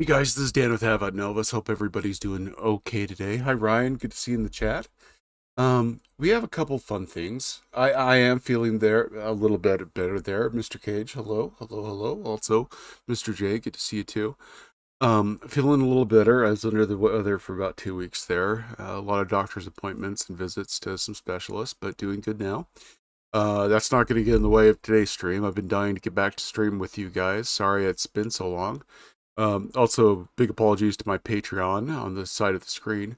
Hey guys, this is Dan with Avantnovis. Hope everybody's doing okay today. Hi Ryan, good to see you in the chat. We have a couple fun things. I am feeling there a little bit better there. Mr. Cage, hello, hello, hello. Also, Mr. J, good to see you too. Feeling a little better. I was under the weather for about 2 weeks there. A lot of doctor's appointments and visits to some specialists, but doing good now. That's not going to get in the way of today's stream. I've been dying to get back to stream with you guys. Sorry it's been so long. Also, big apologies to my Patreon on the side of the screen.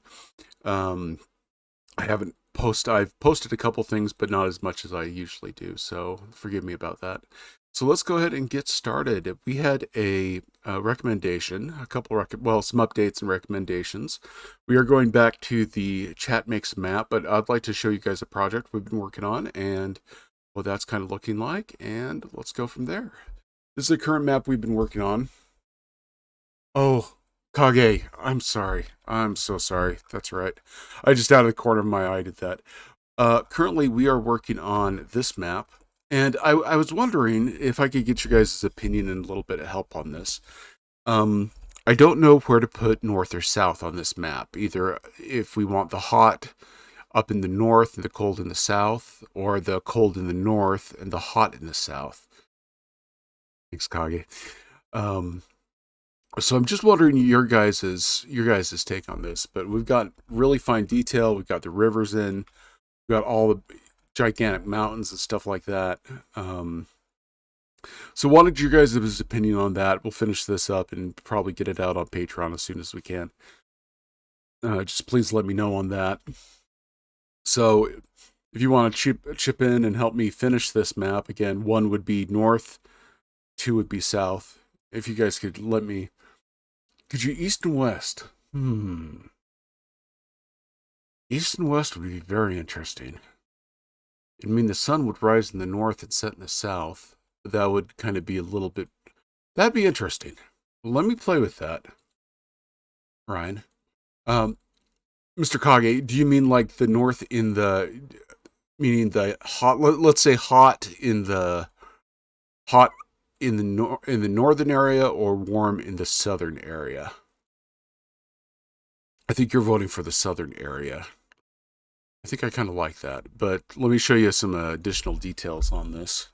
Um, I've posted a couple things, but not as much as I usually do, so forgive me about that. So let's go ahead and get started. We had a recommendation, some updates and recommendations. We are going back to the chat makes a map, but I'd like to show you guys a project we've been working on and what that's kind of looking like, and let's go from there. This is the current map we've been working on. Oh, Kage, I'm sorry. I'm so sorry. That's right. I just out of the corner of my eye did that. Currently, we are working on this map, and I was wondering if I could get you guys' opinion and a little bit of help on this. I don't know where to put north or south on this map. Either if we want the hot up in the north and the cold in the south, or the cold in the north and the hot in the south. Thanks, Kage. Um, So I'm just wondering your guys's take on this. But we've got really fine detail. We've got the rivers in. We've got all the gigantic mountains and stuff like that. So wanted your guys' opinion on that. We'll finish this up and probably get it out on Patreon as soon as we can. Just please let me know on that. So if you want to chip in and help me finish this map, again, 1 would be north, 2 would be south. If you guys could let me. Could you east and west? East and west would be very interesting. I mean, the sun would rise in the north and set in the south. But that would kind of be a little bit. That'd be interesting. Well, let me play with that, Ryan. Mr. Kage, do you mean like the north in the, meaning the hot? Let's say hot in the northern area, or warm in the southern area? I think you're voting for the southern area. I think I kind of like that, but let me show you some additional details on this.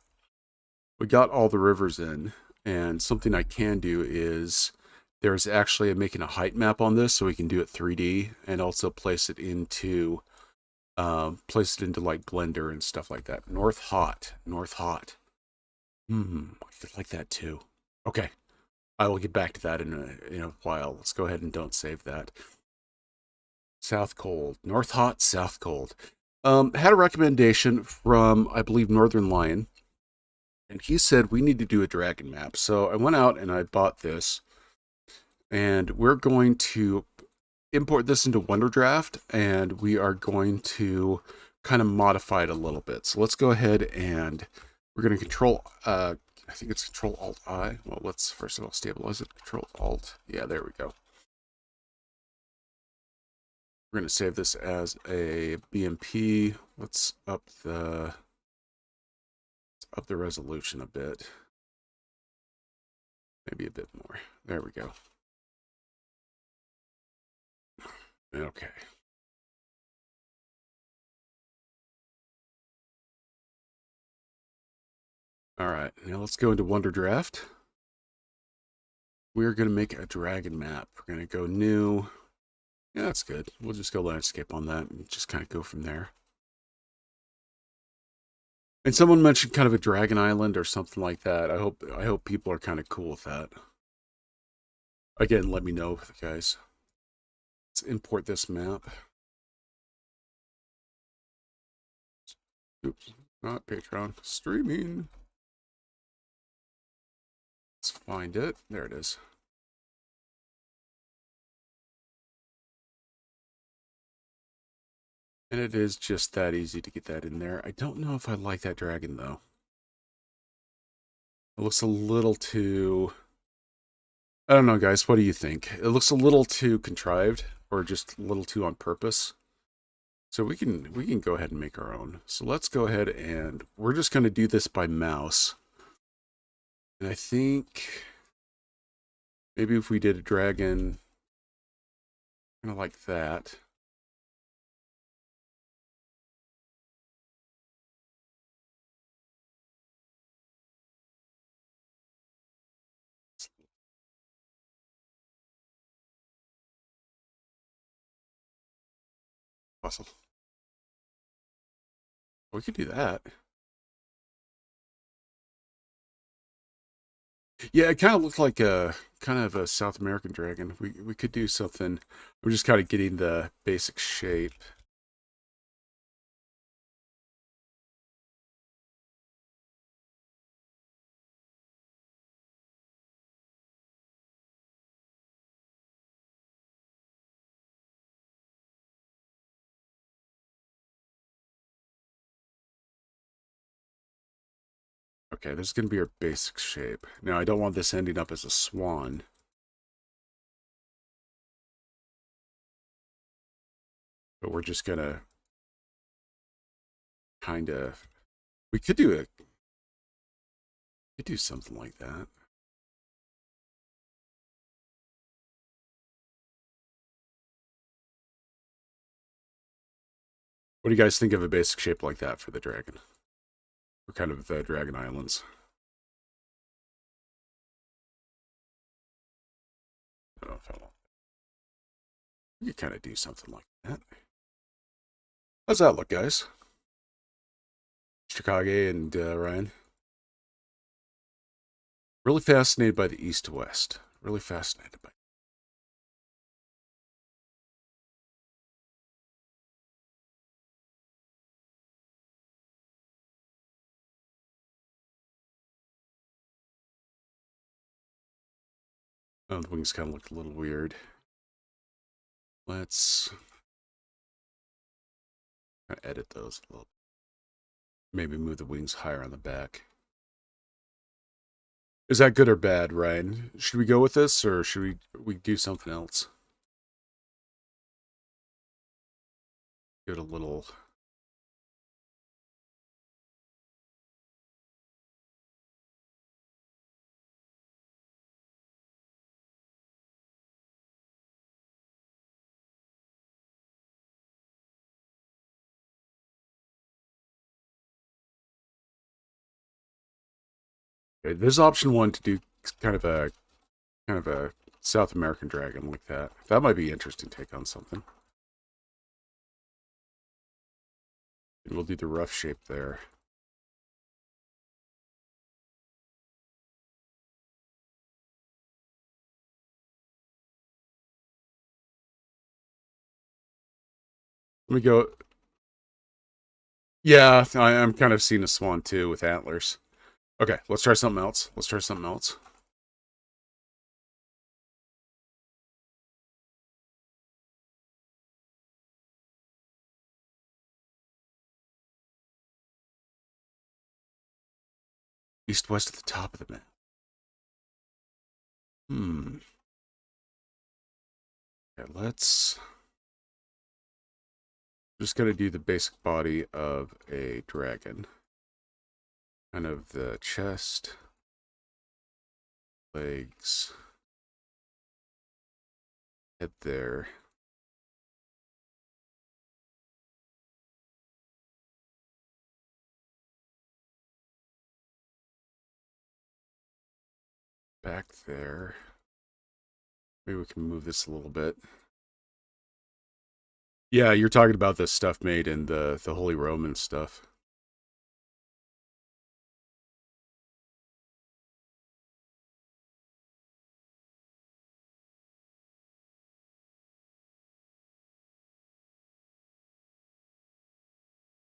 We got all the rivers in, and something I can do is there's actually making a height map on this, so we can do it 3D and also place it into like Blender and stuff like that. North hot. I could like that too. Okay, I will get back to that in a while. Let's go ahead and don't save that. South cold, north hot, south cold. Had a recommendation from, I believe, Northern Lion, and he said we need to do a dragon map. So I went out and I bought this, and we're going to import this into WonderDraft, and we are going to kind of modify it a little bit. So let's go ahead and we're going to control, I think it's Control Alt I. Well, let's first of all stabilize it. Control Alt. Yeah, there we go. We're going to save this as a BMP. Let's up the resolution a bit. Maybe a bit more. There we go. Okay. All right. Now let's go into WonderDraft. We're going to make a dragon map. We're going to go new. Yeah, that's good. We'll just go landscape on that and just kind of go from there. And someone mentioned kind of a dragon island or something like that. I hope people are kind of cool with that. Again, let me know, guys. Let's import this map. Oops, not Patreon. Streaming. Let's find it. There it is. And it is just that easy to get that in there. I don't know if I like that dragon, though. It looks a little too... I don't know, guys. What do you think? It looks a little too contrived, or just a little too on purpose. So we can go ahead and make our own. So let's go ahead and we're just going to do this by mouse. And I think Maybe if we did a dragon kind of like that. Awesome. We could do that. Yeah, it kind of looked like a kind of a South American dragon. We could do something. We're just kind of getting the basic shape. Okay, this is going to be our basic shape. Now, I don't want this ending up as a swan. But we're just going to kind of... We could do it. Could do something like that. What do you guys think of a basic shape like that for the dragon? Or kind of the Dragon Islands? I don't know if I want... We could kind of do something like that. How's that look, guys? Mr. Kage and Ryan. Really fascinated by the east to west. Really fascinated by. Oh, the wings kind of look a little weird. Let's edit those a little. Maybe move the wings higher on the back. Is that good or bad, Ryan? Should we go with this, or should we do something else? Give it a little. Okay, there's option one to do kind of a South American dragon like that. That might be an interesting take on something. And we'll do the rough shape there. Let me go. Yeah, I'm kind of seeing a swan too with antlers. Okay, let's try something else. Let's try something else. East west at the top of the map. Okay, let's just gonna do the basic body of a dragon. Kind of the chest, legs, head there. Back there. Maybe we can move this a little bit. Yeah, you're talking about the stuff made in the Holy Roman stuff.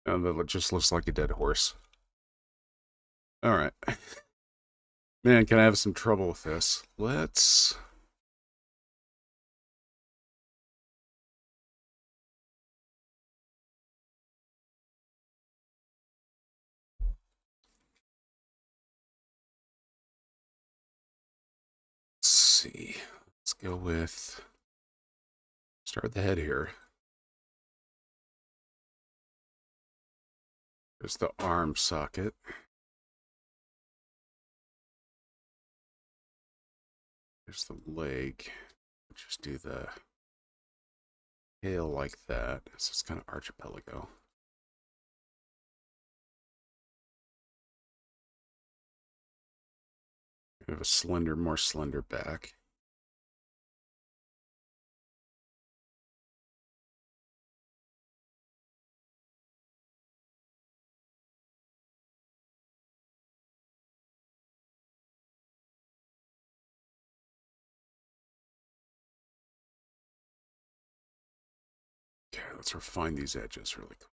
And that just looks like a dead horse. All right. Man, can I have some trouble with this? Let's... see. Let's go with... Start the head here. There's the arm socket. There's the leg. Just do the tail like that. So it's kind of archipelago. We have a slender, more slender back. Okay, let's refine these edges really quick.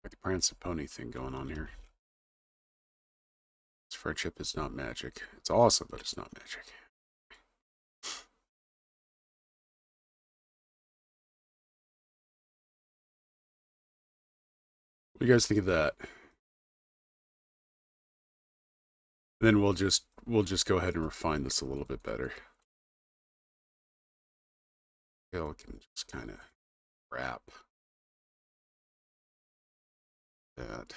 Like the Prancing Pony thing going on here. This friendship is not magic. It's awesome, but it's not magic. What do you guys think of that? And then we'll just go ahead and refine this a little bit better. Tail can just kind of wrap that.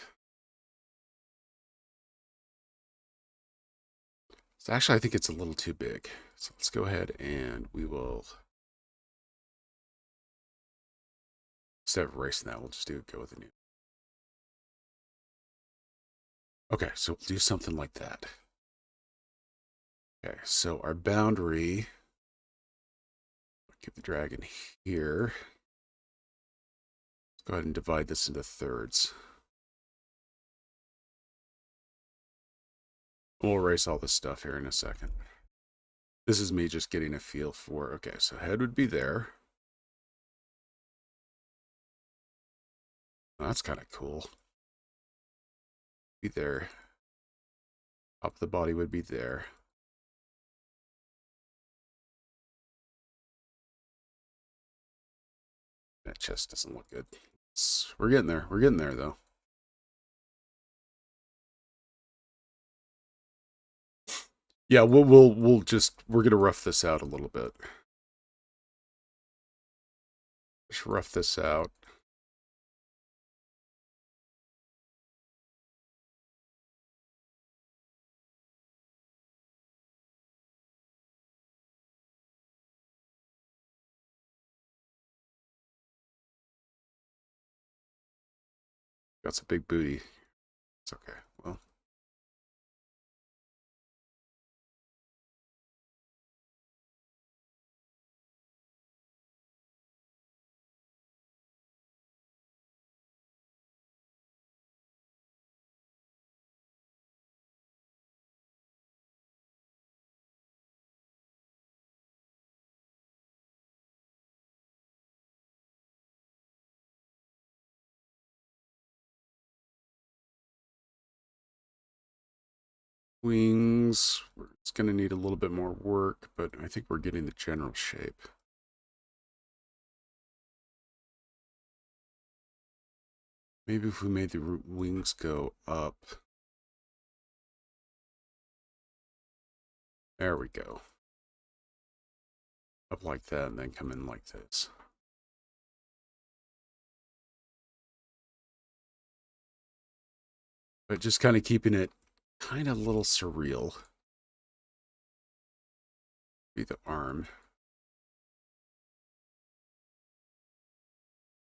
So actually, I think it's a little too big. So let's go ahead and we will, instead of erasing that, we'll just go with a new. Okay, so we'll do something like that. Okay, so our boundary, keep the dragon here. Let's go ahead and divide this into thirds. We'll erase all this stuff here in a second. This is me just getting a feel for, okay, so head would be there. That's kind of cool. Be there. Top of the body would be there. That chest doesn't look good. We're getting there. We're getting there, though. Yeah, we're gonna rough this out a little bit. Just rough this out. Got some big booty. It's okay. Well, wings. It's gonna need a little bit more work, but I think we're getting the general shape. Maybe if we made the wings go up. There we go. Up like that and then come in like this. But just kind of keeping it kind of a little surreal. Be the arm.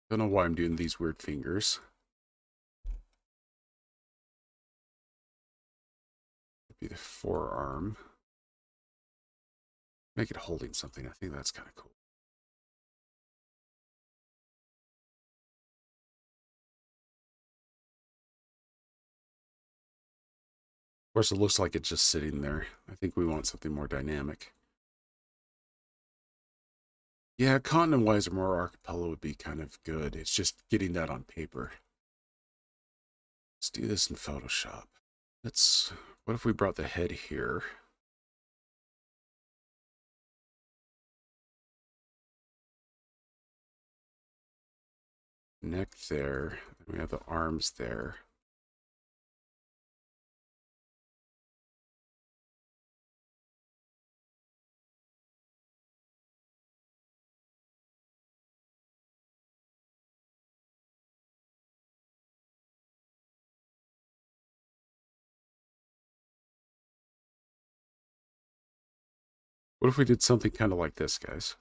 Don't know why I'm doing these weird fingers. Be the forearm. Make it holding something. I think that's kind of cool. Of course, it looks like it's just sitting there. I think we want something more dynamic. Yeah, continent-wise or more archipelago would be kind of good. It's just getting that on paper. Let's do this in Photoshop. What if we brought the head here? Neck there. We have the arms there. What if we did something kind of like this, guys?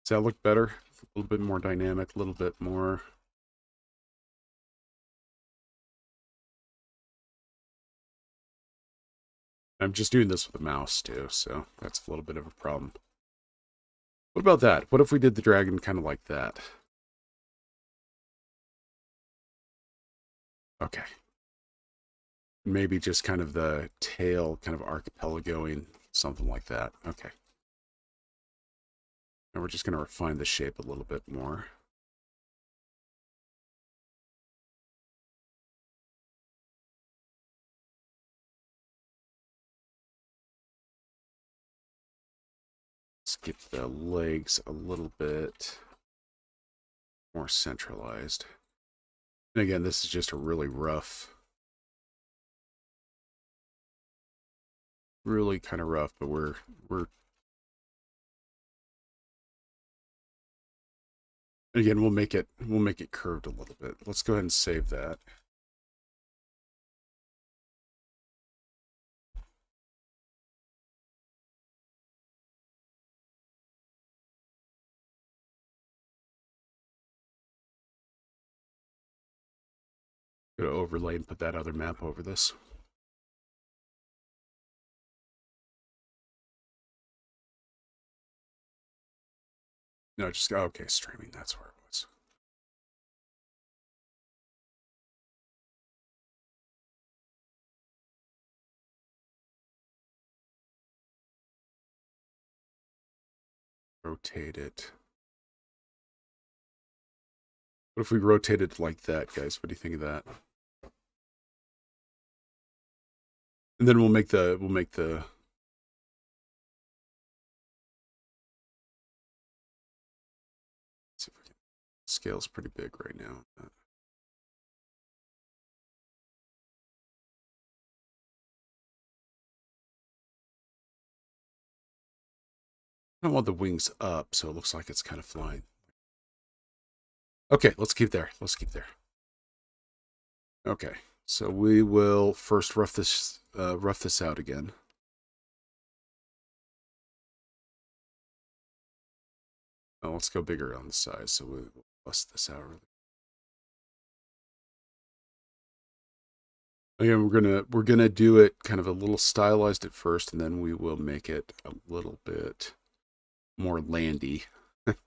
Does that look better? A little bit more dynamic, a little bit more. I'm just doing this with a mouse too, so that's a little bit of a problem. What about that? What if we did the dragon kind of like that? Okay. Maybe just kind of the tail kind of archipelagoing, something like that. Okay. And we're just going to refine the shape a little bit more. Skip the legs a little bit more centralized. And again, this is just a really really kind of rough, but we're again, we'll make it curved a little bit. Let's go ahead and save that. Go to overlay and put that other map over this. No, just okay, streaming, that's where it was. Rotate it. What if we rotate it like that, guys? What do you think of that? And then we'll make the see if we can, scale's pretty big right now. I don't want the wings up, so it looks like it's kind of flying. Okay, let's keep there. Let's keep there. Okay, so we will first rough this out again. Oh, let's go bigger on the size, so we'll bust this out really. Again, we're gonna do it kind of a little stylized at first, and then we will make it a little bit more landy. Put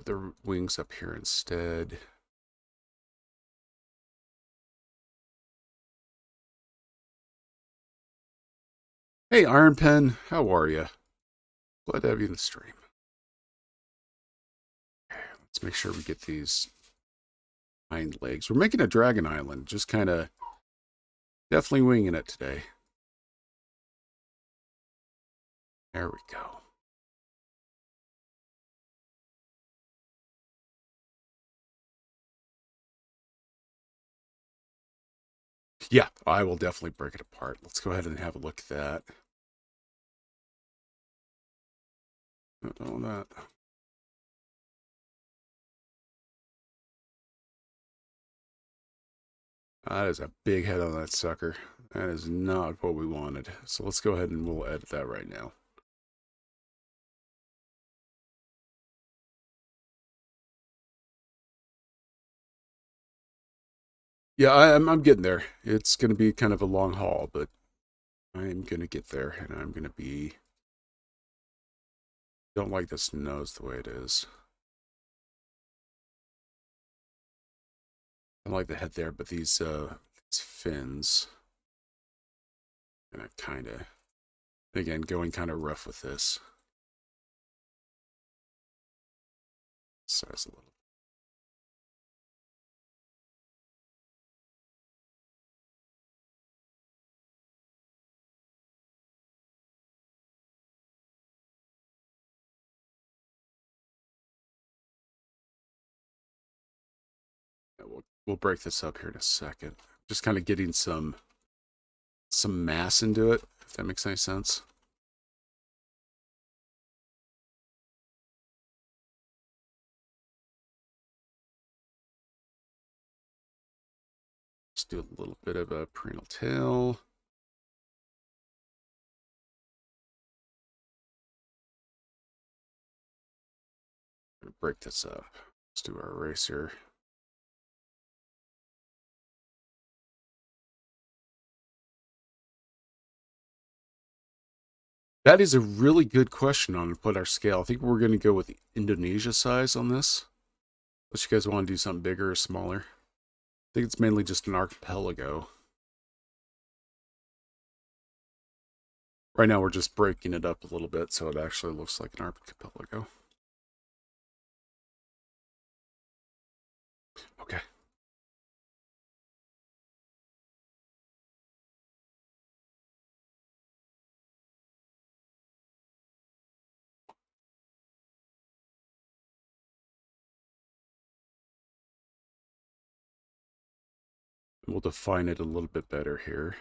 the wings up here instead. Hey, Iron Pen, how are you? Glad to have you in the stream. Okay, let's make sure we get these hind legs. We're making a dragon island, just kind of definitely winging it today. There we go. Yeah, I will definitely break it apart. Let's go ahead and have a look at that. All that. That is a big head on that sucker. That is not what we wanted. So let's go ahead and we'll edit that right now. Yeah, I'm getting there. It's going to be kind of a long haul, but I'm going to get there, and I'm going to be... Don't like this nose the way it is. I like the head there, but these fins... Gonna kind of... Again, going kind of rough with this. Size a little. Yeah, we'll break this up here in a second. Just kind of getting some mass into it, if that makes any sense. do a little bit of a perennial tail. Break this up. Let's do our eraser. That is a really good question on what our scale. I think we're going to go with the Indonesia size on this. Unless you guys want to do something bigger or smaller. I think it's mainly just an archipelago. Right now we're just breaking it up a little bit so it actually looks like an archipelago. Okay. We'll define it a little bit better here.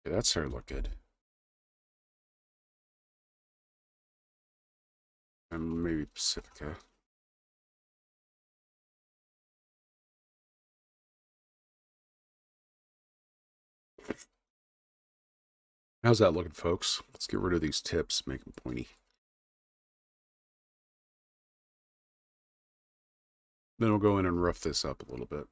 Okay, that's starting to look good. And maybe Pacifica. How's that looking, folks? Let's get rid of these tips, make them pointy. Then we'll go in and rough this up a little bit.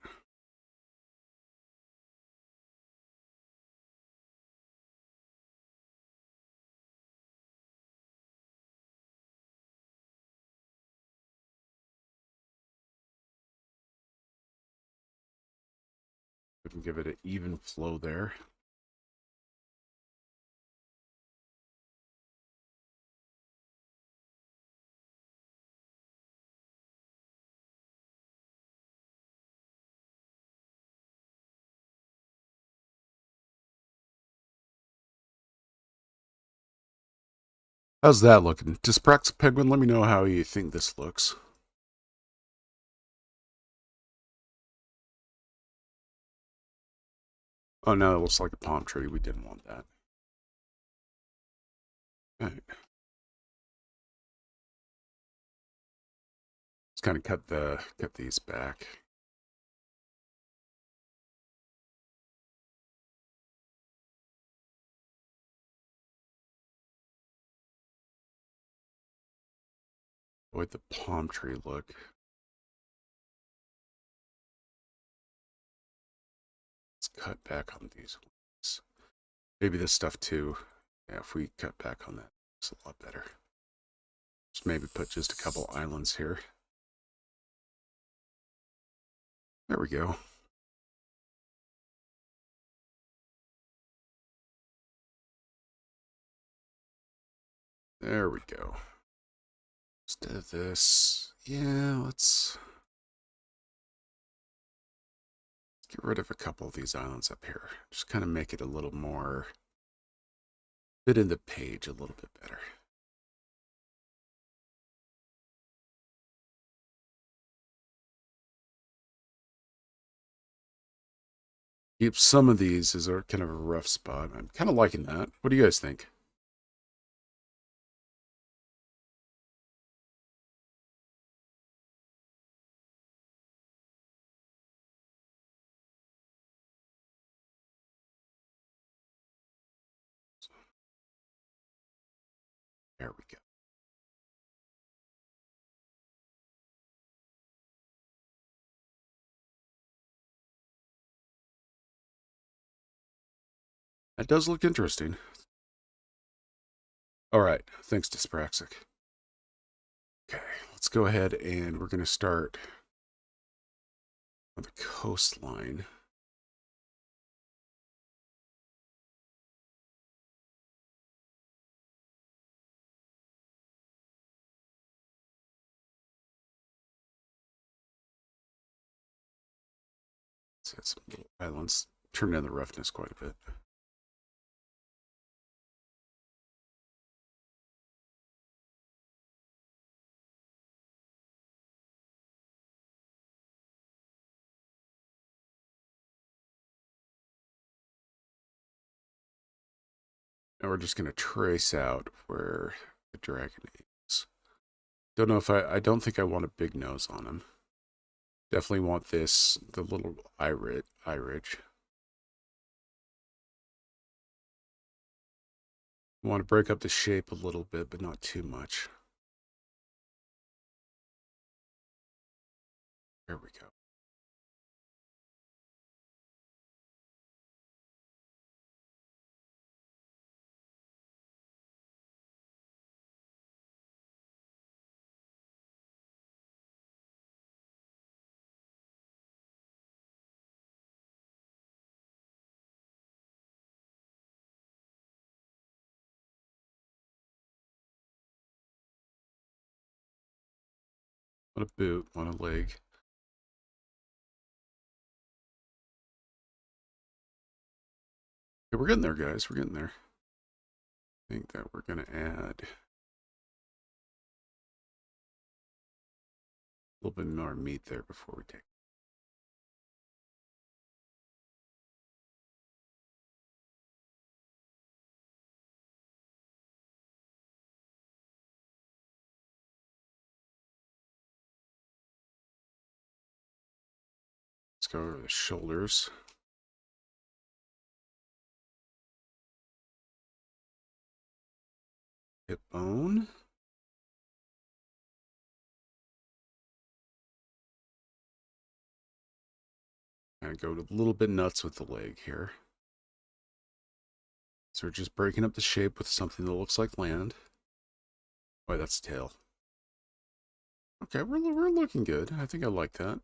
We can give it an even flow there. How's that looking? Dyspraxic Penguin, let me know how you think this looks. Oh no, it looks like a palm tree. We didn't want that. Right. Let's kind of cut these back. Avoid the palm tree look. Let's cut back on these ones. Maybe this stuff too. Yeah, if we cut back on that, it's a lot better. Just maybe put just a couple islands here. There we go. There we go. Instead of this, yeah, let's get rid of a couple of these islands up here. Just kind of make it a little more, fit in the page a little bit better. Keep some of these as a kind of a rough spot. I'm kind of liking that. What do you guys think? There we go. That does look interesting. All right, thanks to Spraxic. Okay, let's go ahead and we're going to start on the coastline. Let's add some little islands. Turn down the roughness quite a bit. And we're just going to trace out where the dragon is. Don't know if I don't think I want a big nose on him. Definitely want the little iridge. Want to break up the shape a little bit, but not too much. There we go. Want a boot, want a leg. Okay, we're getting there, guys. We're getting there. I think that we're going to add a little bit more meat there before we take. Let's go over the shoulders. Hip bone. Kind of go a little bit nuts with the leg here. So we're just breaking up the shape with something that looks like land. Oh, that's tail. Okay, we're looking good. I think I like that.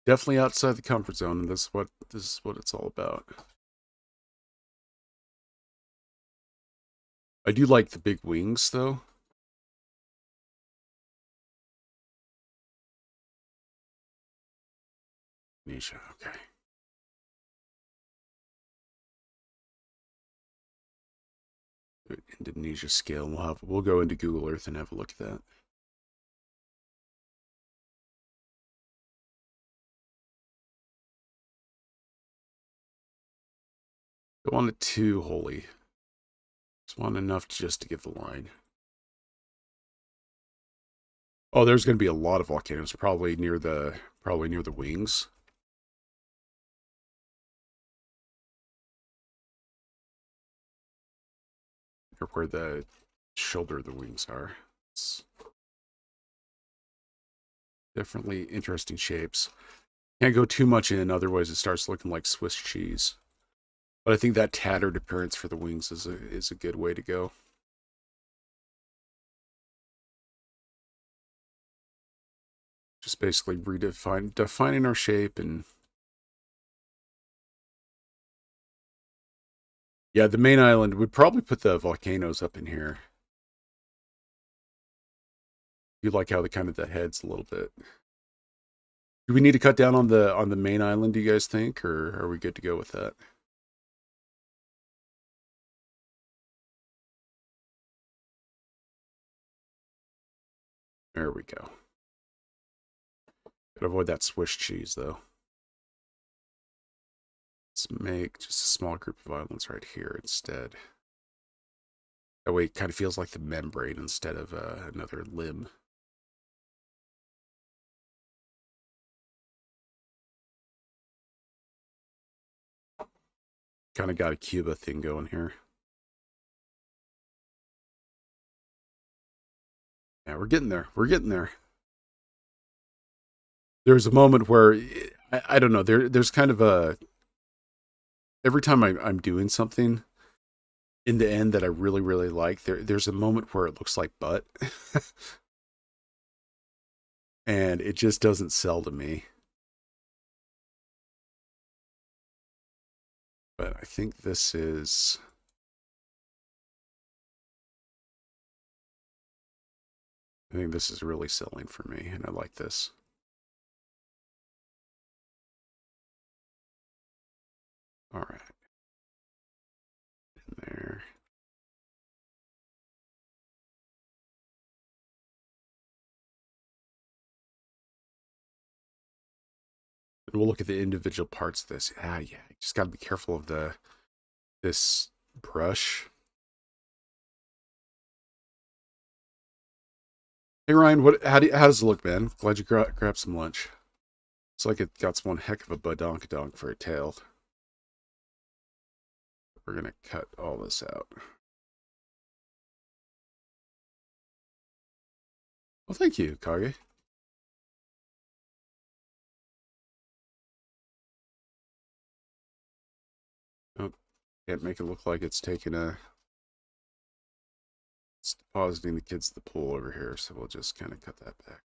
Definitely outside the comfort zone, and this is what it's all about. I do like the big wings, though. Nisha, okay. Indonesia scale. We'll go into Google Earth and have a look at that. Don't want it too holy. Just want enough just to get the line. Oh, there's going to be a lot of volcanoes, probably near the wings. Or where the shoulder of the wings are. It's definitely interesting shapes. Can't go too much in, otherwise it starts looking like Swiss cheese. But I think that tattered appearance for the wings is a good way to go. Just basically defining our shape. And yeah, the main island would probably put the volcanoes up in here. You like how the head's a little bit. Do we need to cut down on the main island, do you guys think, or are we good to go with that? There we go. Gotta avoid that Swiss cheese, though. Let's make just a small group of islands right here instead. That way it kind of feels like the membrane instead of another limb. Kind of got a Cuba thing going here. Yeah, we're getting there. We're getting there. There's a moment where I don't know. There's kind of a every time I'm doing something in the end that I really like. There's a moment where it looks like butt, and it just doesn't sell to me. But I think this is. I think this is really selling for me, and I like this. All right. In there. And we'll look at the individual parts of this. Yeah, you just got to be careful of this brush. Hey Ryan, how does it look, man? Glad you grabbed some lunch. It's like it got one heck of a badonkadonk for a tail. We're gonna cut all this out. Well, thank you, Kage. Oh, can't make it look like it's taking a. It's depositing the kids at the pool over here, so we'll just kind of cut that back.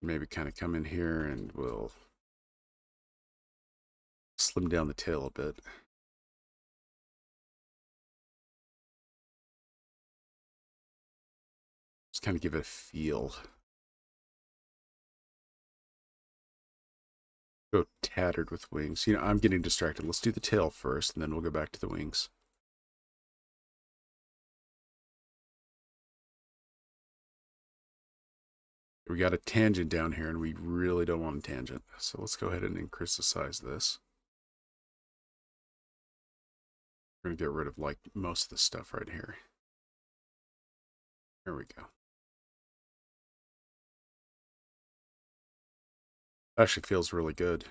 Maybe kind of come in here and we'll slim down the tail a bit. Just kind of give it a feel. Go tattered with wings. You know, I'm getting distracted. Let's do the tail first, and then we'll go back to the wings. We got a tangent down here, and we really don't want a tangent. So let's go ahead and increase the size of this. We're going to get rid of, like, most of the stuff right here. There we go. Actually feels really good.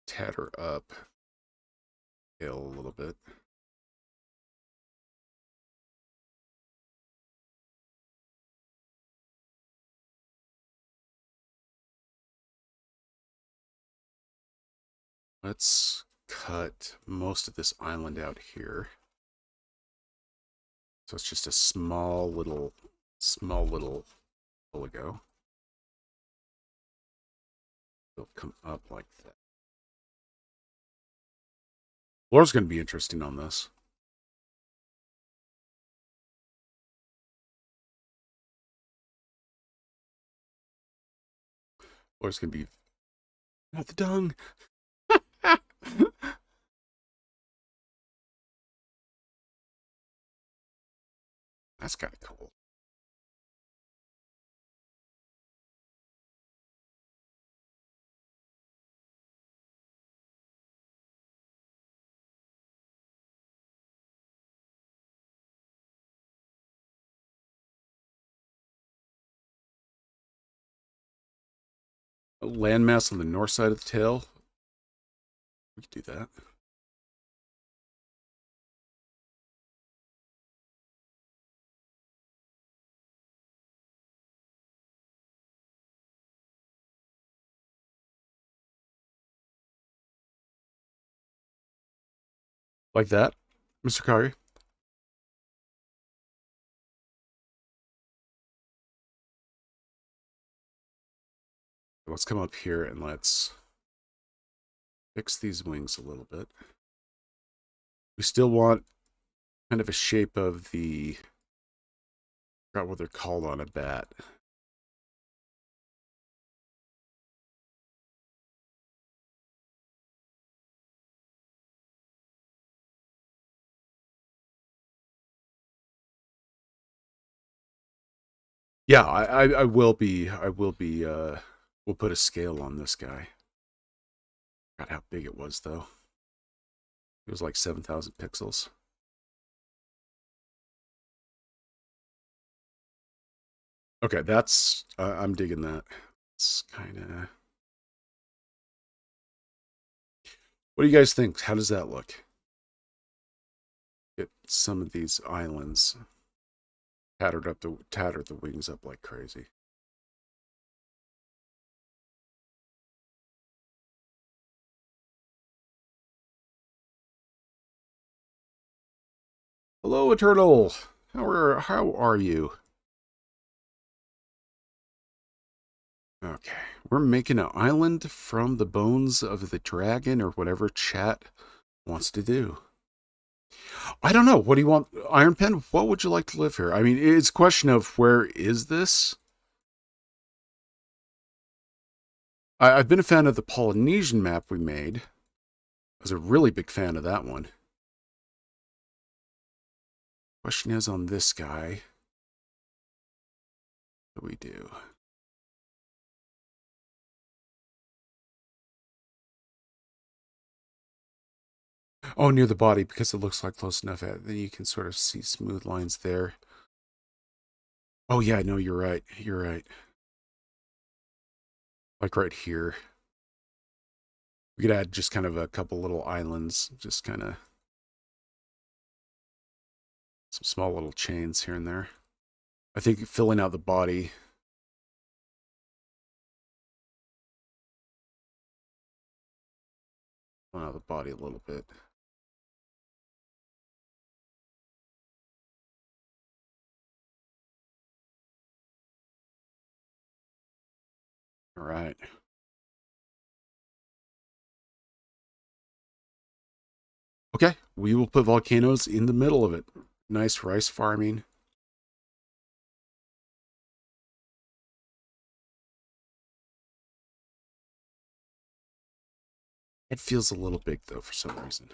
Tatter up. Tail a little bit. Let's cut most of this island out here. So it's just a small little oligo. It'll come up like that. Floor's going to be interesting on this. Floor's going to be... Not the dung! That's kind of cool. A landmass on the north side of the tail. We could do that. Like that, Mr. Kari. Let's come up here and let's fix these wings a little bit. We still want kind of a shape of the... I forgot what they're called on a bat. Yeah, I will be, we'll put a scale on this guy. Forgot how big it was, though. It was like 7,000 pixels. Okay, that's, I'm digging that. It's kind of... What do you guys think? How does that look? Get some of these islands tattered the wings up like crazy. Hello, Eternal. How are you? Okay, we're making an island from the bones of the dragon or whatever chat wants to do. I don't know. What do you want, Iron Pen? What would you like to live here? I mean, it's a question of where is this? I've been a fan of the Polynesian map we made. I was a really big fan of that one. Question is on this guy. What do we do? Oh, near the body, because it looks like close enough. Then you can sort of see smooth lines there. Oh, yeah, no, you're right. You're right. Like right here. We could add just kind of a couple little islands, just kind of some small little chains here and there. I think filling out the body. Filling out the body a little bit. All right. Okay, we will put volcanoes in the middle of it. Nice rice farming. It feels a little big though for some reason.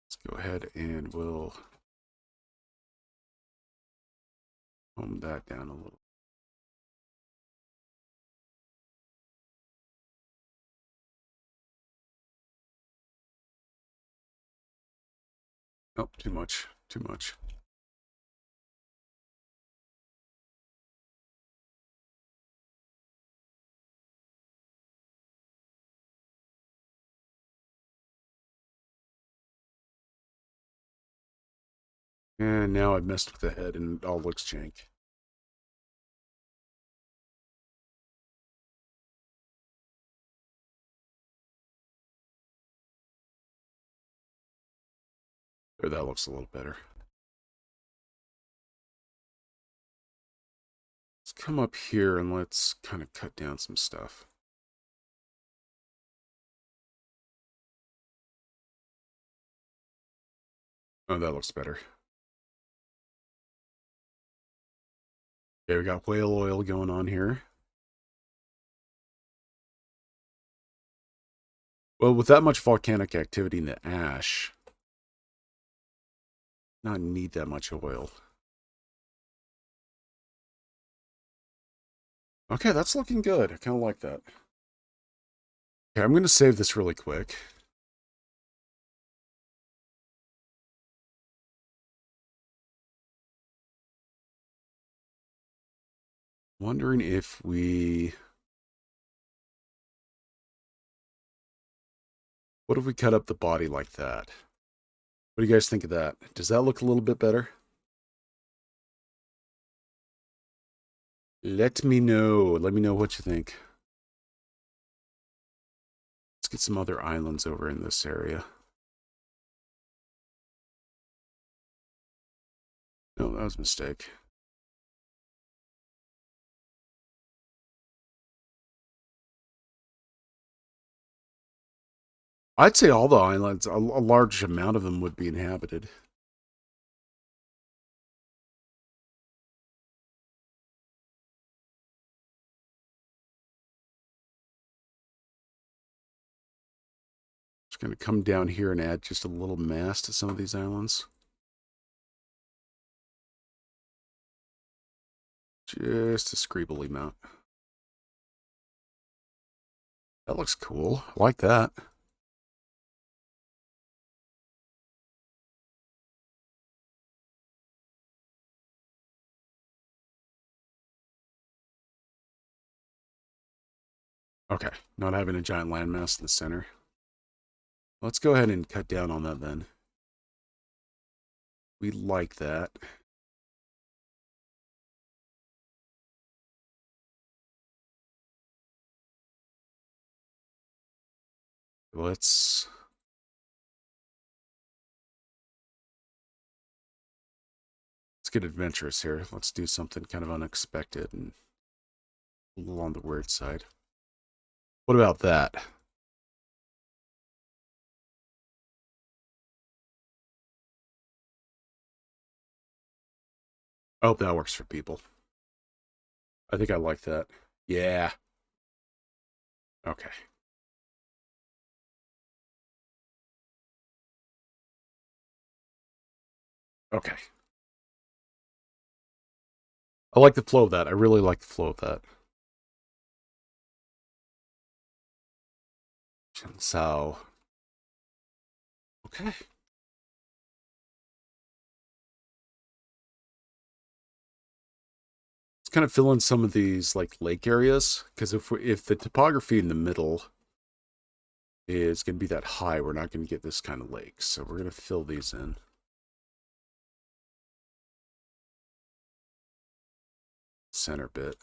Let's go ahead and we'll home that down a little. Oh, too much. Too much. And now I've messed with the head and it all looks jank. There, that looks a little better. Let's come up here and let's kind of cut down some stuff. Oh, that looks better. Okay, we got whale oil going on here. Well, with that much volcanic activity in the ash, not need that much oil. Okay, that's looking good. I kind of like that. Okay, I'm going to save this really quick. Wondering if we... What if we cut up the body like that? What do you guys think of that? Does that look a little bit better? Let me know. Let me know what you think. Let's get some other islands over in this area. No, that was a mistake. I'd say all the islands, a large amount of them would be inhabited. Just going to come down here and add just a little mass to some of these islands. Just a scribbly amount. That looks cool. I like that. Okay, not having a giant landmass in the center. Let's go ahead and cut down on that then. We like that. Let's get adventurous here. Let's do something kind of unexpected and a little on the weird side. What about that? I hope that works for people. I think I like that. Yeah. Okay. Okay. I like the flow of that. I really like the flow of that. So Okay. Let's kind of fill in some of these like lake areas, because if the topography in the middle is going to be that high, we're not going to get this kind of lake. So we're going to fill these in. Center bit.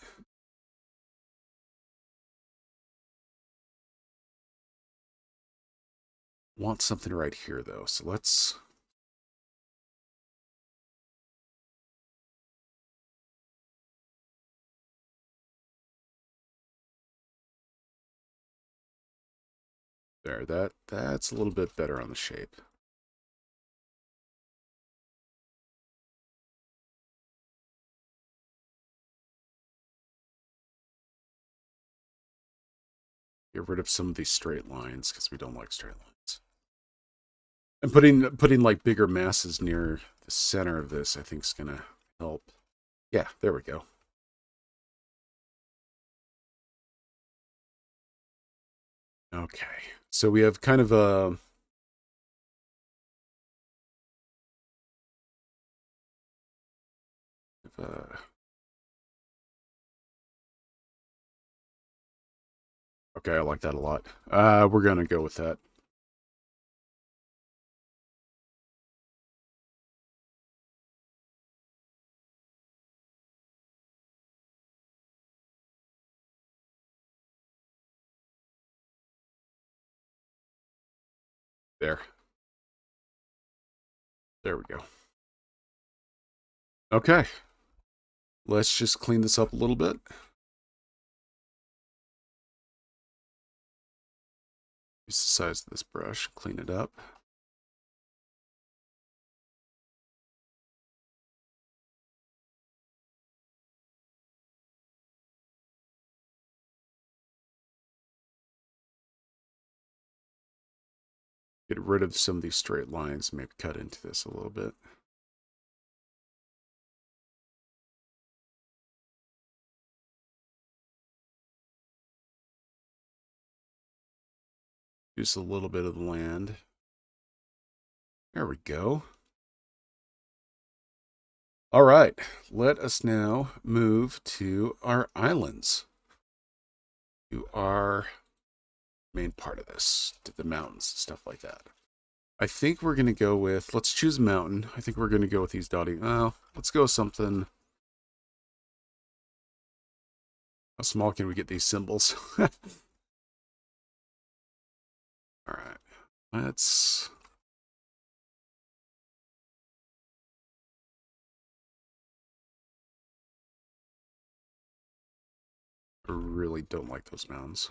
Want something right here though, so let's there. That's a little bit better on the shape. Get rid of some of these straight lines because we don't like straight lines. And putting like bigger masses near the center of this, I think, is gonna help. Yeah, there we go. Okay, so we have kind of a okay, I like that a lot. We're gonna go with that. There. There we go. Okay. Let's just clean this up a little bit. Use the size of this brush, clean it up. Get rid of some of these straight lines, maybe cut into this a little bit. Just a little bit of the land. There we go. All right, let us now move to our islands. To our main part of this, to the mountains, stuff like that. I think we're going to go with, let's choose a mountain. I think we're going to go with these dotting. Oh, let's go with something. How small can we get these symbols? All right, let's... I really don't like those mountains.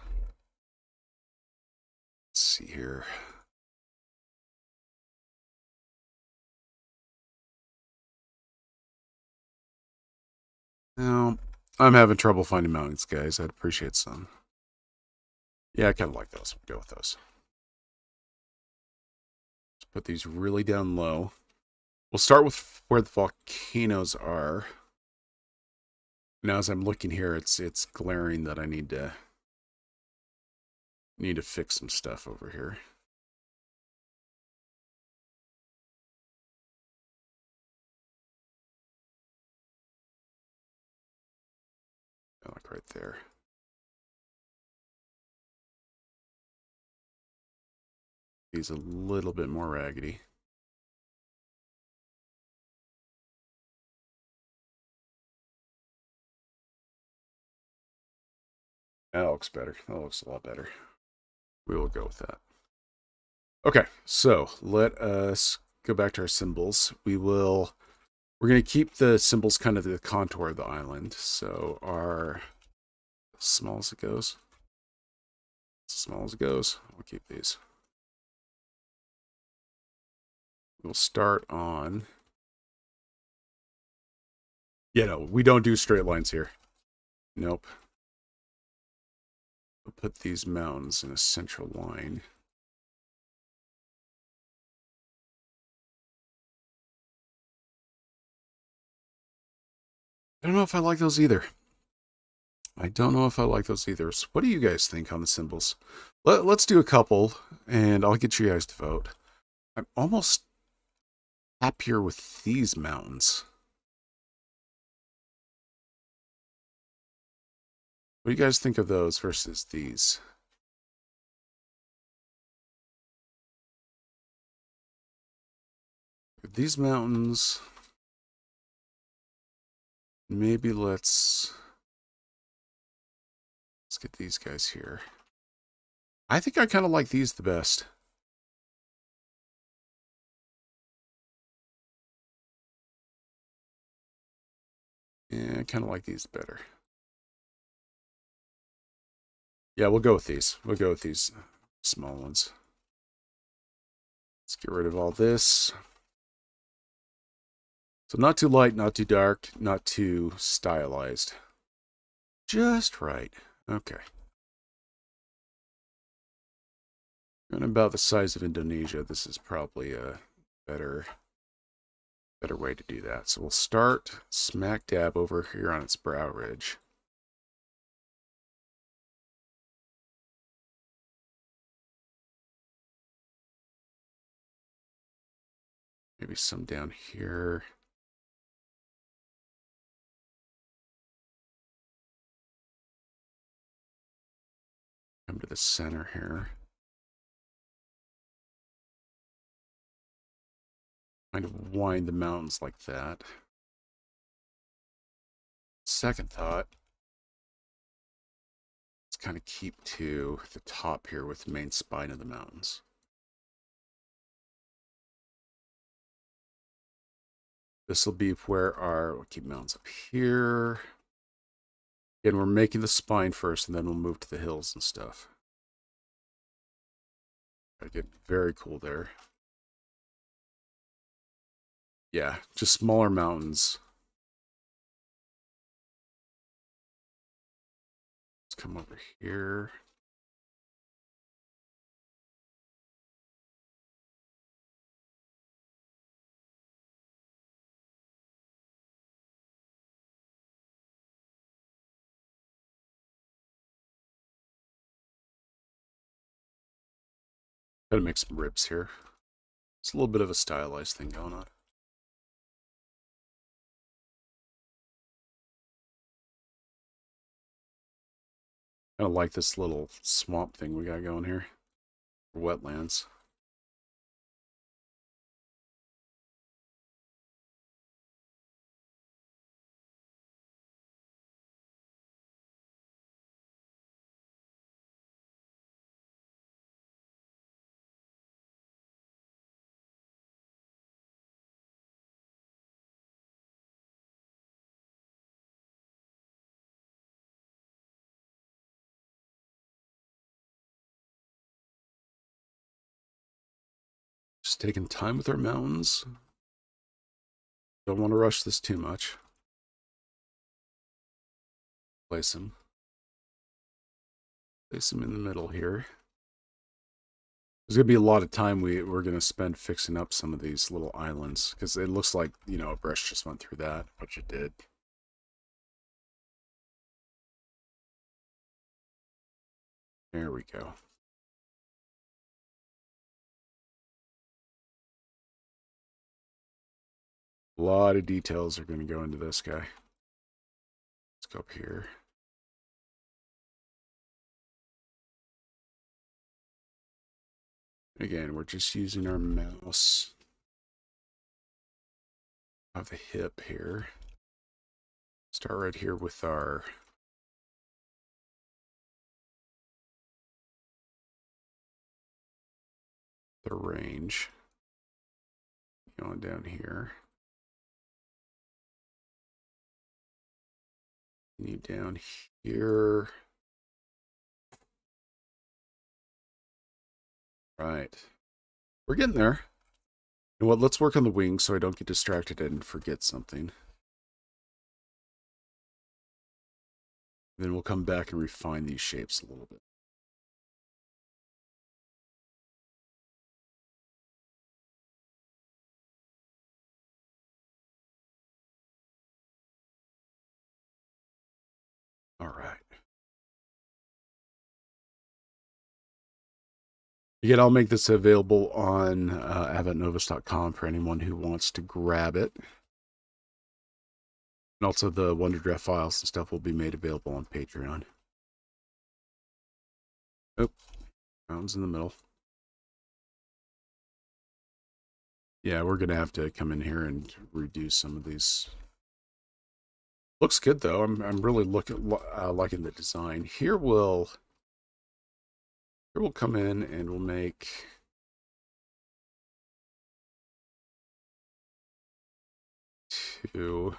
Let's see here. Now, I'm having trouble finding mountains, guys. I'd appreciate some. Yeah, I kind of like those. We'll go with those. Let's put these really down low. We'll start with where the volcanoes are. Now, as I'm looking here, it's glaring that I need to fix some stuff over here. Like right there. He's a little bit more raggedy. That looks better. That looks a lot better. We will go with that. Okay, so let us go back to our symbols. We're going to keep the symbols kind of the contour of the island. So our, as small as it goes, as small as it goes, we'll keep these. We'll start on, yeah, no, we don't do straight lines here. Nope. We'll put these mountains in a central line. I don't know if I like those either. I don't know if I like those either. So what do you guys think on the symbols? Let's do a couple, and I'll get you guys to vote. I'm almost happier with these mountains. What do you guys think of those versus these? These mountains, maybe let's get these guys here. I think I kind of like these the best. Yeah, I kind of like these better. Yeah, we'll go with these. We'll go with these small ones. Let's get rid of all this. So not too light, not too dark, not too stylized. Just right. Okay. And about the size of Indonesia, this is probably a better way to do that. So we'll start smack dab over here on its brow ridge. Maybe some down here. Come to the center here. Kind of wind the mountains like that. Second thought, let's kind of keep to the top here with the main spine of the mountains. This will be where we'll keep mountains up here. Again, we're making the spine first, and then we'll move to the hills and stuff. Gotta get very cool there. Yeah, just smaller mountains. Let's come over here. Gotta make some ribs here. It's a little bit of a stylized thing going on. Kind of like this little swamp thing we got going here. Wetlands. Just taking time with our mountains. Don't want to rush this too much. Place them. Place them in the middle here. There's going to be a lot of time we're going to spend fixing up some of these little islands, because it looks like, you know, a brush just went through that, which it did. There we go. A lot of details are going to go into this guy. Let's go up here. Again, we're just using our mouse of the hip here. Start right here with the range. Going down here. Need down here. Right. We're getting there. You know what? Let's work on the wings so I don't get distracted and forget something. Then we'll come back and refine these shapes a little bit. All right. Again, I'll make this available on avantnovis.com for anyone who wants to grab it. And also the WonderDraft files and stuff will be made available on Patreon. Oh, mountains in the middle. Yeah, we're going to have to come in here and redo some of these. Looks good, though. I'm really liking the design. Here we'll come in and we'll make... two...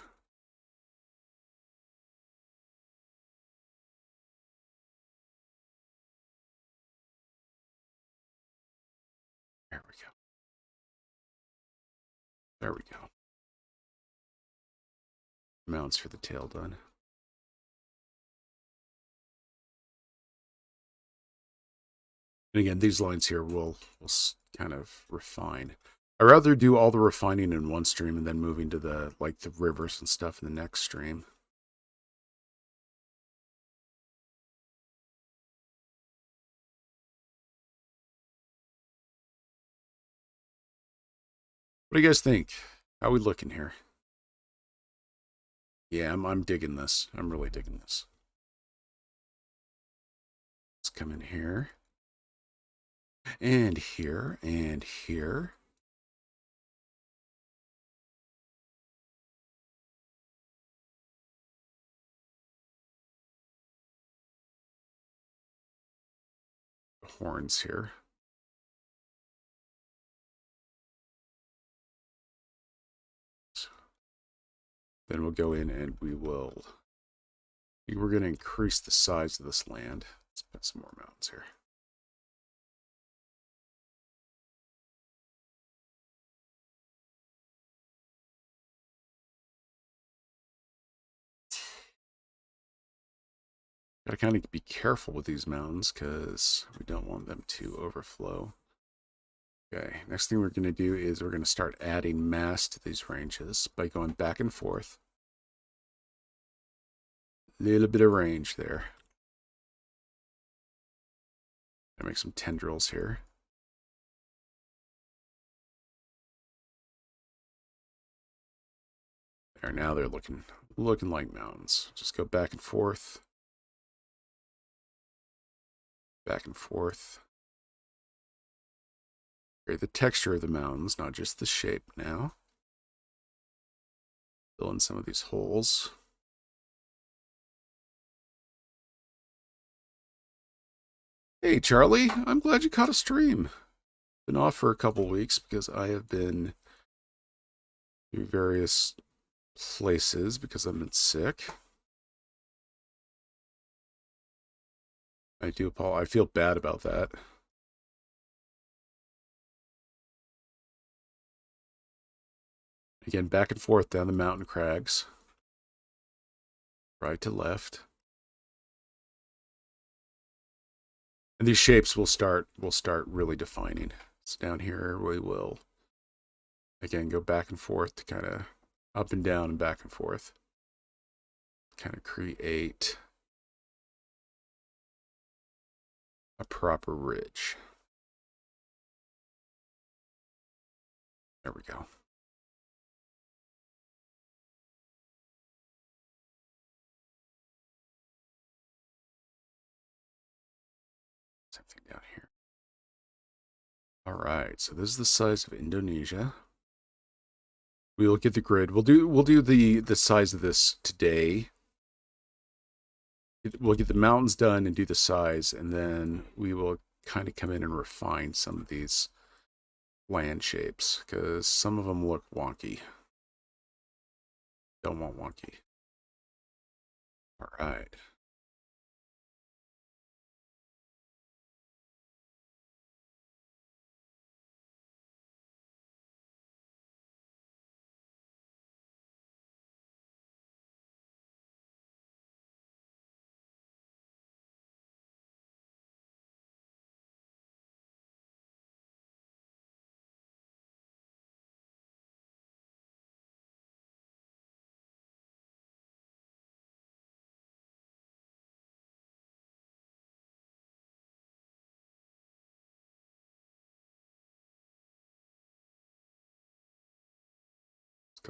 There we go. There we go. Mounts for the tail done. And again, these lines here will kind of refine. I'd rather do all the refining in one stream and then moving to the rivers and stuff in the next stream. What do you guys think? How are we looking here? Yeah, I'm digging this. I'm really digging this. Let's come in here. And here, and here. Horns here. Then we'll go in and we're going to increase the size of this land. Let's put some more mountains here. Got to kind of be careful with these mountains because we don't want them to overflow. Okay, next thing we're going to do is we're going to start adding mass to these ranges by going back and forth. A little bit of range there. Gonna make some tendrils here. There, now they're looking like mountains. Just go back and forth. Back and forth. Create the texture of the mountains, not just the shape now. Fill in some of these holes. Hey, Charlie, I'm glad you caught a stream. Been off for a couple weeks because I have been through various places because I've been sick. I do apologize. I feel bad about that. Again, back and forth down the mountain crags. Right to left. And these shapes will start really defining. So down here we will again go back and forth to kind of up and down and back and forth. Kind of create a proper ridge. There we go. Same thing down here. All right, so this is the size of Indonesia. We will get the grid. We'll do the size of this today. We'll get the mountains done and do the size, and then we will kind of come in and refine some of these land shapes because some of them look wonky. Don't want wonky. All right.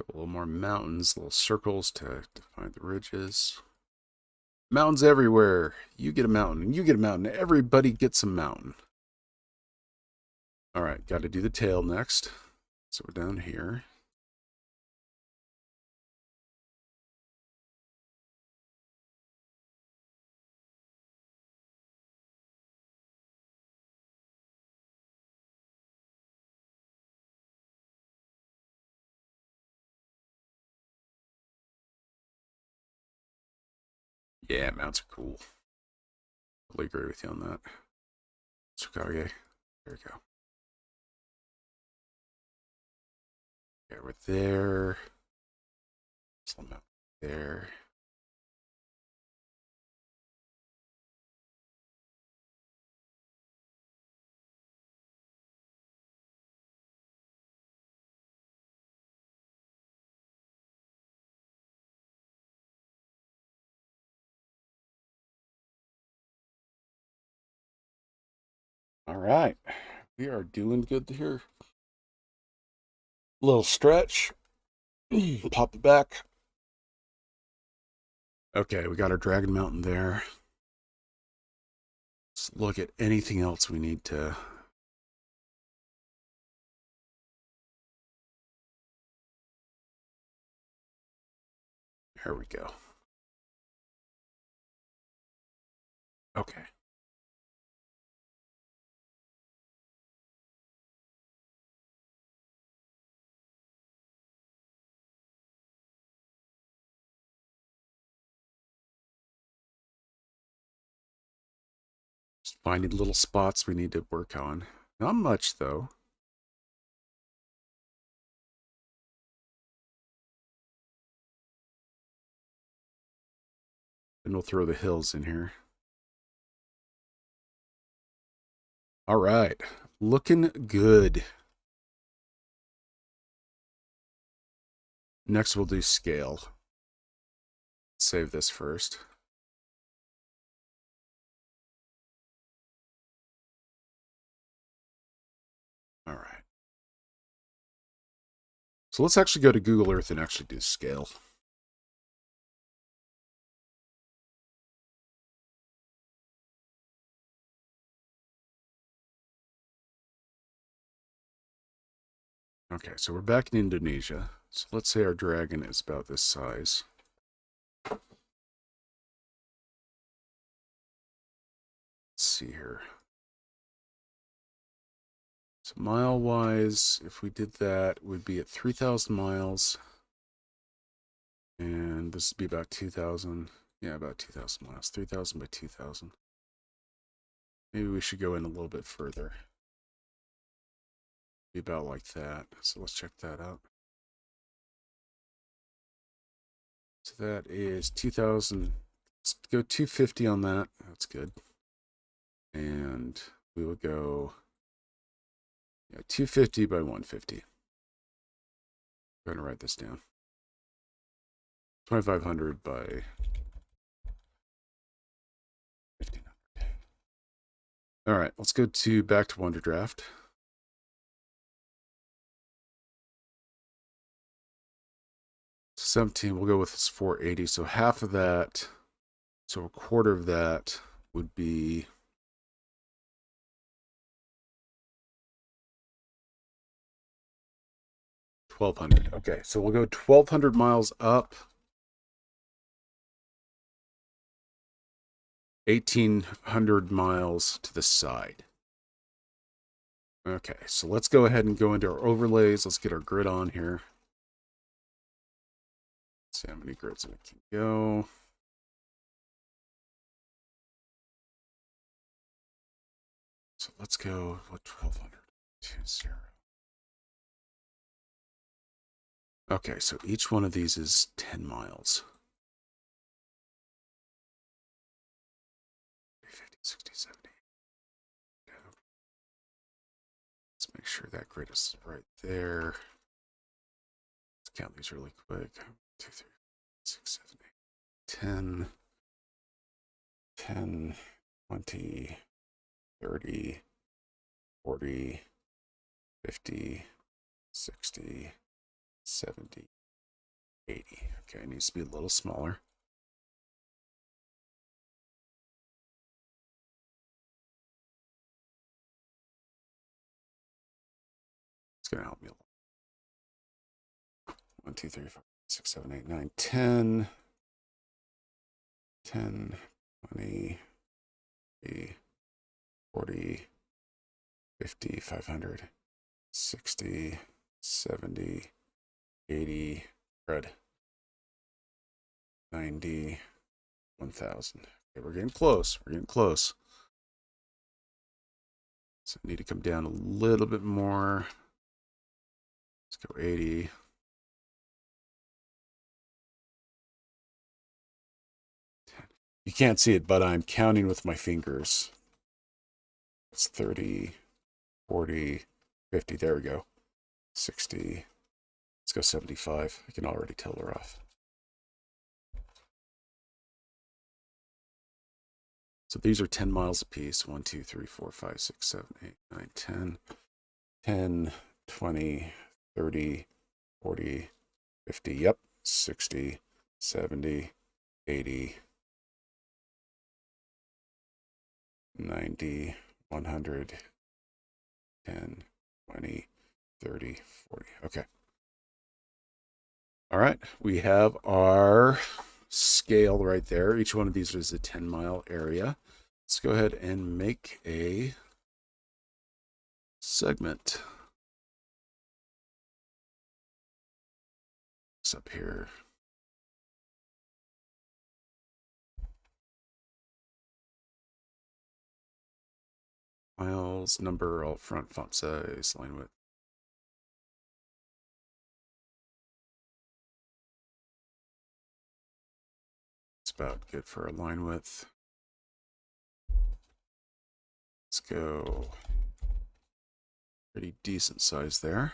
Go a little more mountains, little circles to find the ridges. Mountains everywhere. You get a mountain, you get a mountain. Everybody gets a mountain. All right, got to do the tail next. So we're down here. Yeah, mounts are cool. Totally agree with you on that. Chicago. There we go. Okay, we're there. Slow mount there. All right. We are doing good here. Little stretch. Pop it back. Okay, we got our Dragon Mountain there. Let's look at anything else we need to. There we go. Okay. Just finding little spots we need to work on. Not much, though. And we'll throw the hills in here. All right. Looking good. Next, we'll do scale. Save this first. All right. So let's actually go to Google Earth and actually do scale. Okay, so we're back in Indonesia. So let's say our dragon is about this size. Let's see here. So mile-wise, if we did that, we'd be at 3,000 miles. And this would be about 2,000. Yeah, about 2,000 miles. 3,000 by 2,000. Maybe we should go in a little bit further. Be about like that. So let's check that out. So that is 2,000. Let's go 250 on that. That's good. And we will go 250 by 150. I'm going to write this down. 2,500 by 1,500. All right, let's go back to Wonderdraft. 17, we'll go with this 480. So half of that, so a quarter of that would be $1,200. Okay, so we'll go 1,200 miles up, 1,800 miles to the side. Okay, so let's go ahead and go into our overlays. Let's get our grid on here. See how many grids we can go. So let's go with 1,200 to 0. Okay, so each one of these is 10 miles. 50, 60, 70. Let's make sure that grid is right there. Let's count these really quick. 2, 3, 6, 7, 8, 10, 10, 20, 30, 40, 50, 60, 70, 80. Okay, it needs to be a little smaller. It's going to help me a lot. 1, 2, 3, 4, 6, 7, 8, 9, 10. 10, 20, 30, 40, 50, 500, 60, 70, 80, red, 90, 1,000. Okay, we're getting close. We're getting close. So I need to come down a little bit more. Let's go 80. You can't see it, but I'm counting with my fingers. It's 30, 40, 50. There we go. 60. Let's go 75. I can already tell we're off. So these are 10 miles apiece. 1, 2, 3, 4, 5, 6, 7, 8, 9, 10. 10, 20, 30, 40, 50. Yep. 60, 70, 80, 90, 100, 10, 20, 30, 40. Okay. All right. We have our scale right there. Each one of these is a 10-mile area. Let's go ahead and make a segment. It's up here. Miles, number, alt front, font size, line width. It's about good for a line width. Let's go. Pretty decent size there.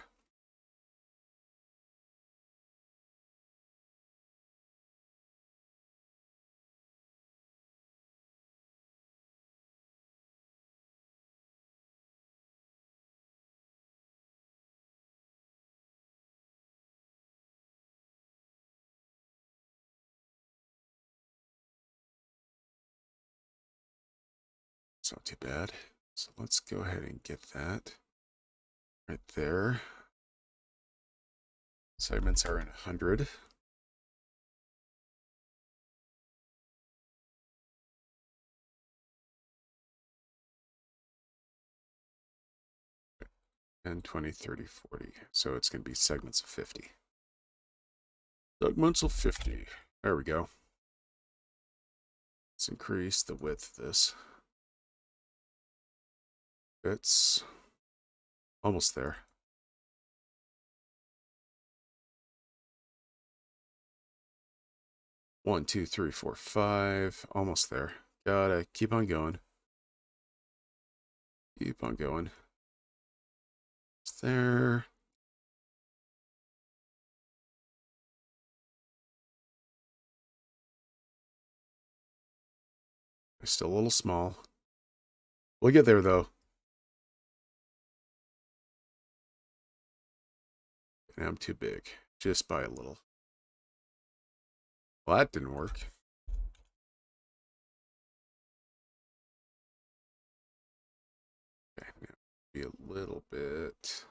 It's not too bad. So let's go ahead and get that right there. Segments are in 100. And 20, 30, 40. So it's going to be segments of 50. Segments of 50. There we go. Let's increase the width of this. It's almost there. One, two, three, four, five. Almost there. Gotta keep on going. Keep on going. It's there. It's still a little small. We'll get there though. And I'm too big. Just by a little. Well, that didn't work. Okay, be a little bit.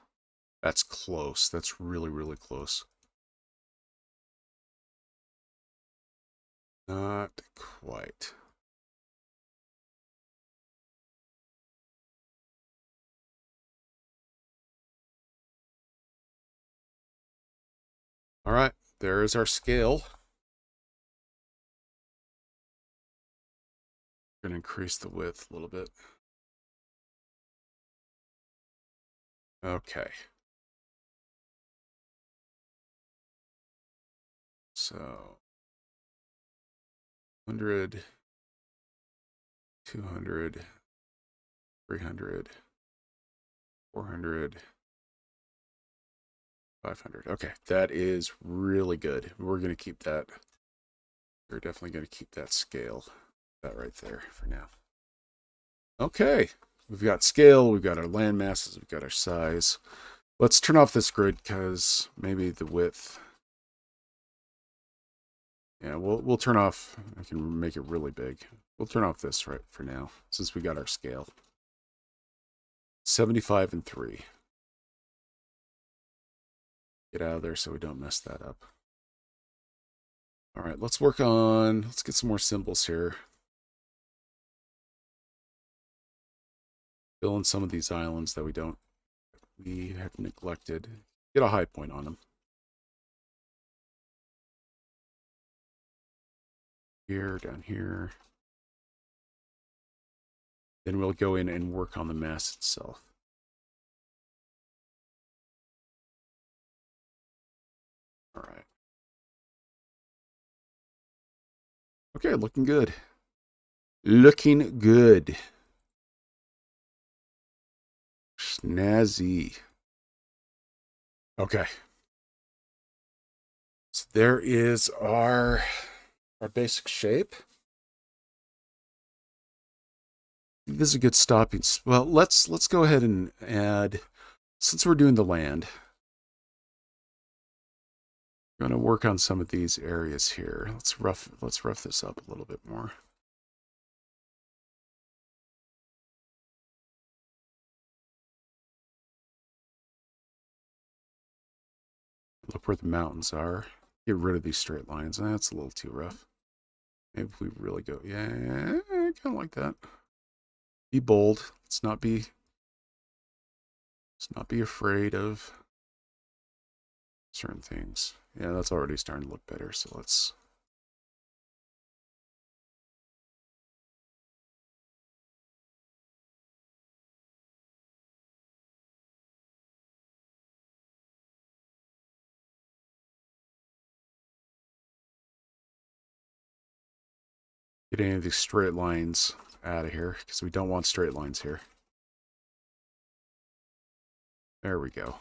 That's close. That's really, really close. Not quite. All right, there is our scale. We're going to increase the width a little bit. Okay. So 100, 200, 300, 400, 500. Okay, that is really good. We're going to keep that. We're definitely going to keep that scale. That right there for now. Okay, we've got scale, we've got our land masses, we've got our size. Let's turn off this grid because maybe the width Yeah, we'll turn off. I can make it really big. We'll turn off this right for now, since we got our scale. 75 and 3. Get out of there so we don't mess that up. All right, let's get some more symbols here. Fill in some of these islands that we have neglected. Get a high point on them. Here, down here. Then we'll go in and work on the mass itself. All right. Okay, looking good. Looking good. Snazzy. Okay. So there is our basic shape. This is a good stopping. Well, let's go ahead and add, since we're doing the land, we're going to work on some of these areas here. Let's rough this up a little bit more. Look where the mountains are. Get rid of these straight lines. That's a little too rough. Maybe we really go, yeah, I kind of like that. Be bold. Let's not be afraid of certain things. Yeah, that's already starting to look better. So let's. Get any of these straight lines out of here, because we don't want straight lines here. There we go.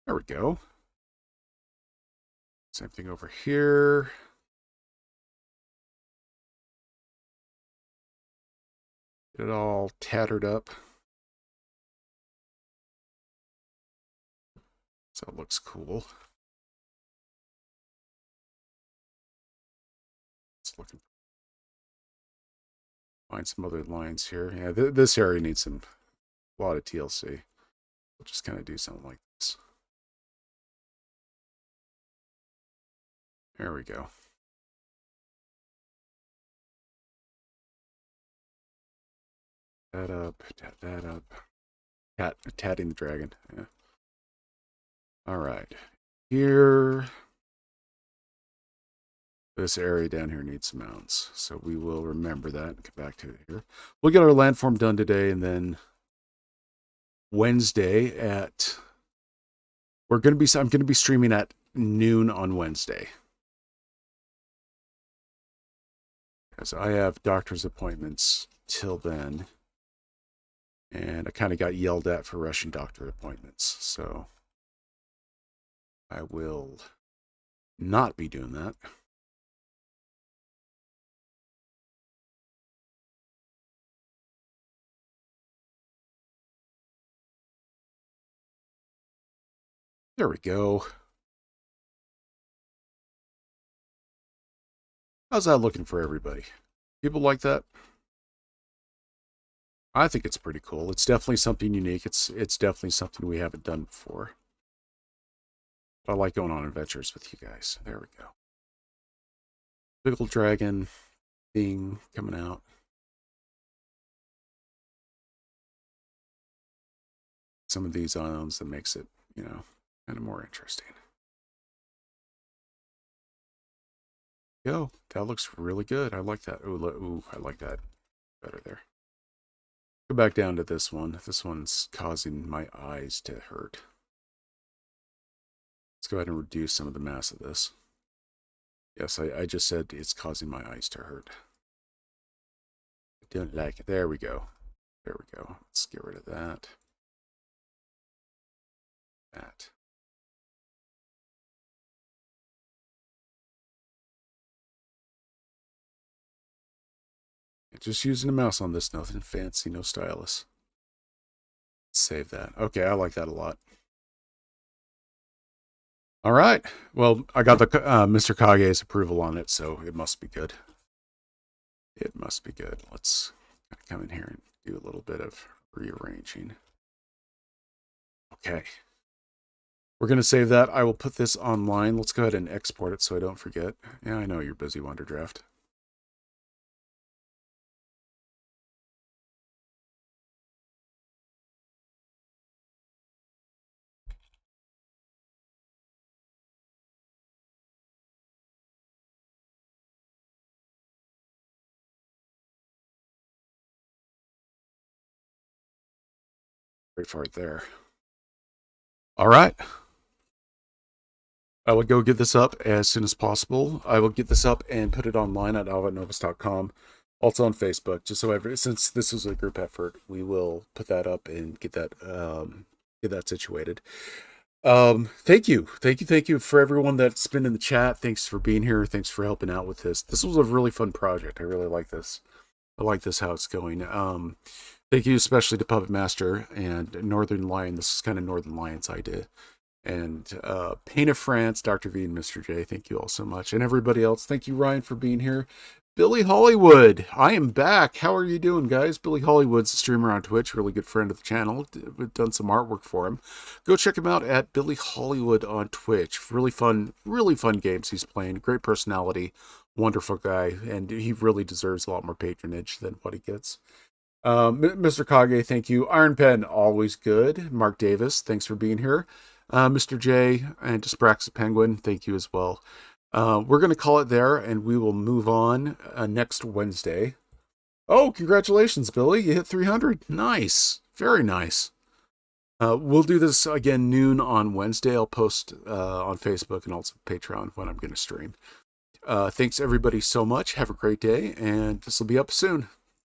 There we go. Same thing over here. Get it all tattered up. So it looks cool. Let's look and find some other lines here. Yeah, this area needs a lot of TLC. We'll just kind of do something like this. There we go. That up, tat that up. Tatting the dragon. Yeah. All right. Here. This area down here needs some mounts. So we will remember that and come back to it here. We'll get our landform done today, and then Wednesday I'm going to be streaming at noon on Wednesday. Because I have doctor's appointments till then. And I kind of got yelled at for rushing doctor appointments. So I will not be doing that. There we go. How's that looking for everybody? People like that? I think it's pretty cool. It's definitely something unique. It's definitely something we haven't done before. But I like going on adventures with you guys. There we go. Big old dragon thing coming out. Some of these islands that makes it, kind of more interesting. Yo, that looks really good. I like that. Ooh, I like that better there. Go back down to this one. This one's causing my eyes to hurt. Let's go ahead and reduce some of the mass of this. Yes, I just said it's causing my eyes to hurt. I don't like it. There we go. There we go. Let's get rid of that. That. Just using a mouse on this, nothing fancy, no stylus. Save that. Okay, I like that a lot. All right. Well, I got the Mr. Kage's approval on it, so it must be good. It must be good. Let's come in here and do a little bit of rearranging. Okay. We're going to save that. I will put this online. Let's go ahead and export it so I don't forget. Yeah, I know you're busy, Wonderdraft. Wait for it there. All right. I will go get this up as soon as possible. I will get this up and put it online at avantnovis.com. Also on Facebook, just so since this is a group effort, we will put that up and get that situated. Thank you for everyone that's been in the chat. Thanks for being here. Thanks for helping out with this. This was a really fun project. I really like this. I like this how it's going. Thank you especially to Puppet Master and Northern Lion. This is kind of Northern Lion's idea. And Pain of France, Dr. V, and Mr. J, thank you all so much. And everybody else, thank you, Ryan, for being here. Billy Hollywood, I am back. How are you doing, guys? Billy Hollywood's a streamer on Twitch, really good friend of the channel. We've done some artwork for him. Go check him out at Billy Hollywood on Twitch. Really fun games he's playing. Great personality, wonderful guy, and he really deserves a lot more patronage than what he gets. Mr. Kage, thank you. Iron Pen, always good. Mark Davis, thanks for being here. Mr. J and Dyspraxis Penguin, thank you as well. We're going to call it there, and we will move on next Wednesday. Oh, congratulations, Billy. You hit 300. Nice. Very nice. We'll do this again noon on Wednesday. I'll post on Facebook and also Patreon when I'm going to stream. Thanks, everybody, so much. Have a great day, and this will be up soon.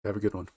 Have a good one.